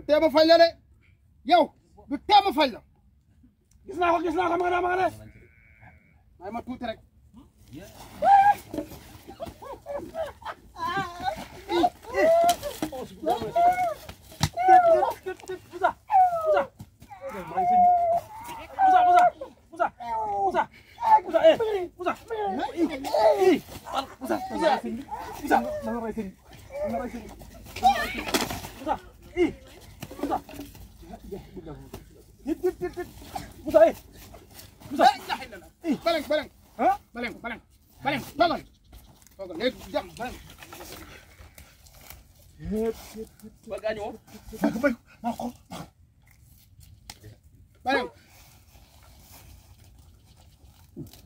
tee ma fay la de yow du tee ma fay la gis naa ko ma nga ne may ma tuuti rek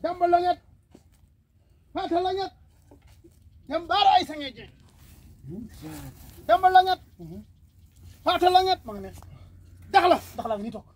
Demba Langet Fata Langet dem baara ay sange je Demba Langet Fata Langet ma nga ne daxla ni toog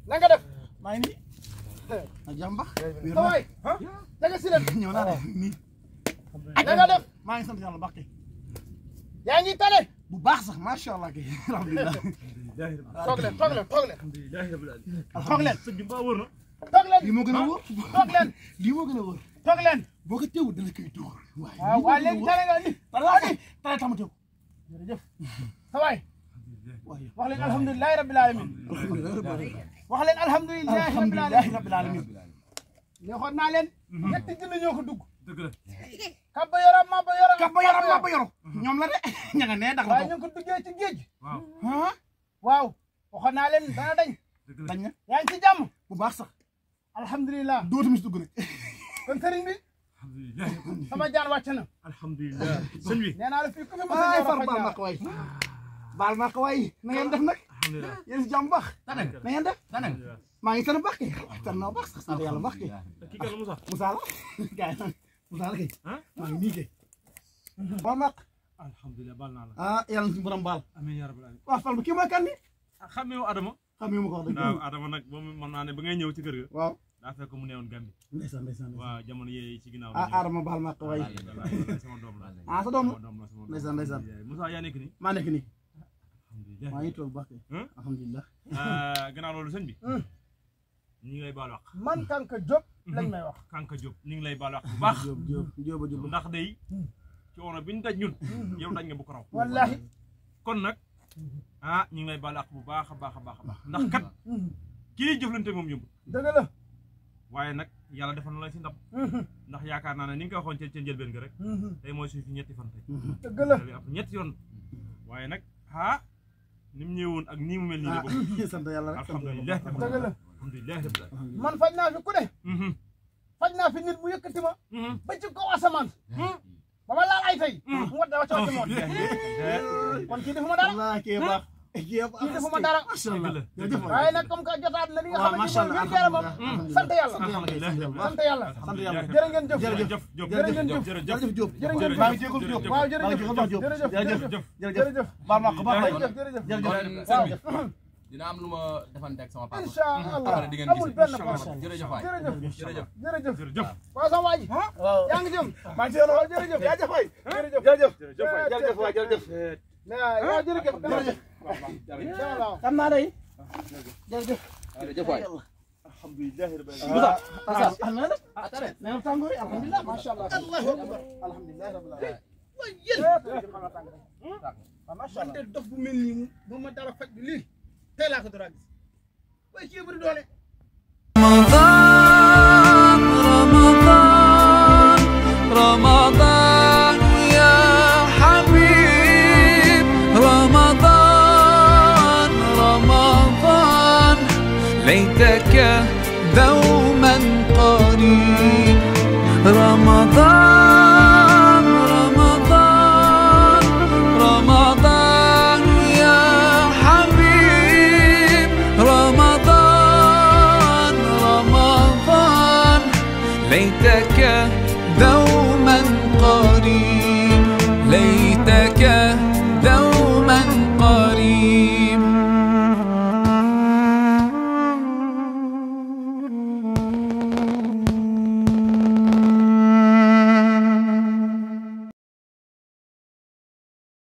na nga def maa ngi nii jàmba waay daga si leen ñëw naa def nii na nga def maa ngi sant yàlla baax kay yaa ngi tane bu baax sax macha allah kay alhamdulilah toog leen sëñ bi mbaa wóor na toog leen lii moo gën a wóor toog leen boo ko teewul dana koy dóor waaw léegi tane nga ni tane tamate ko jërëjëf sa waay wax leen alhamdulilahi rabbil alamin wax leen alhamdulilahi rabbil alamin neexoon naa leen ñetti junni ñoo ko dugg dëgg la kabba yoro mabba yoro ñoom la de ña nga nee ndax la ñu ko duggee ci géej waaw waxoon naa leen dana dañ na yaa ngi ci jàmm bu baax sax alhamdulilah dootu mis dugg nag kon sëriñ bi alhamdulilah sama jaan wàcc na alhamdulilah sëñ bi nee naa la fii ku fi ma baal ma ko waay na ngeen def nag yéen si jàmm baax na ngeen def maa ngi sant baax kay sant naa baax sax sant yàlla baax kay kii kan Moussa la kay Moussa la kay maa ngi nii kay baal ma alhamdulilah baal naa la yàlla na si borom baal amiin yaa rabbal aalamiin waaw fal bu kii mooy kan ni xamee Adama xamee ma ko wax dëgg waaw Adama nag moom mën naa ne ba ngay ñëw ci kër ga waaw daa fekk mu newoon Gambie ndeysaan waaw jamono yee ci ginnaaw Adama baal ma ko waay sama doom la sa doom la ndeysaan Moussa yaa nekk nii maa nekk nii maa ngi toog baax kay alhamdulilah gannaaw loolu sëñ bi ñu ngi lay baal wax man Kanka Diop lañ may wax Kanka Diop ñu ngi lay baal wax bu baax Diop ndax day coono bi ñu daj ñun yow daj nga bu ko raw wallahi kon nag ñu ngi lay baal wax bu baax a baax ndax kat kii jëflante moom yëmb dëgg la waaye nag yàlla defal na la si ndam ndax yaakaar naa ne ni nga ko waxoon ca njëlbeen nga rek tey mooy suñu fi ñetti fan tey dëgg la ab ñetti yoon waaye nag ni mu ñëwoon ak nii mu mel nii la bokk sant yàlla rek alhamdulilah alhamdulilah man faj naa fi ku ne faj naa fi nit bu yëkkati ma ba ci kaw asamaan ba ma laal ay tey mu wat dawa coow ci moom kon kii defuma dara kii defuma dara waaye nag comme que jotaat na li nga xamante ni mooy wér yaramam sant yàlla jërë ngeen jëf maa ngi jégalu Diop waaw jërëjëf baal ma ko baax jërëjëf dina am lu ma defante ak sama papa incha allah amul benn problème jërëjëf waaw sama waa ji yaa ngi jëm maa ngi jëm jërëjëf yaa jëf waay jërëjëf waay jërëjëf xam naa day jërëjëf waay alhamdulilah rabbil alamin na nga tàngooy alhamdulilah masha allah alhamdulilah rabbil alamin masha allah dof bu mel nii bu ma dara faj bi lii tey laa ko dara gis way ci bëri doole رمضان يا حبيب رمضان ليتك دوما قريب رمضان رمضان رمضان يا حبيب رمضان رمضان ليتك دوما قريب ليتك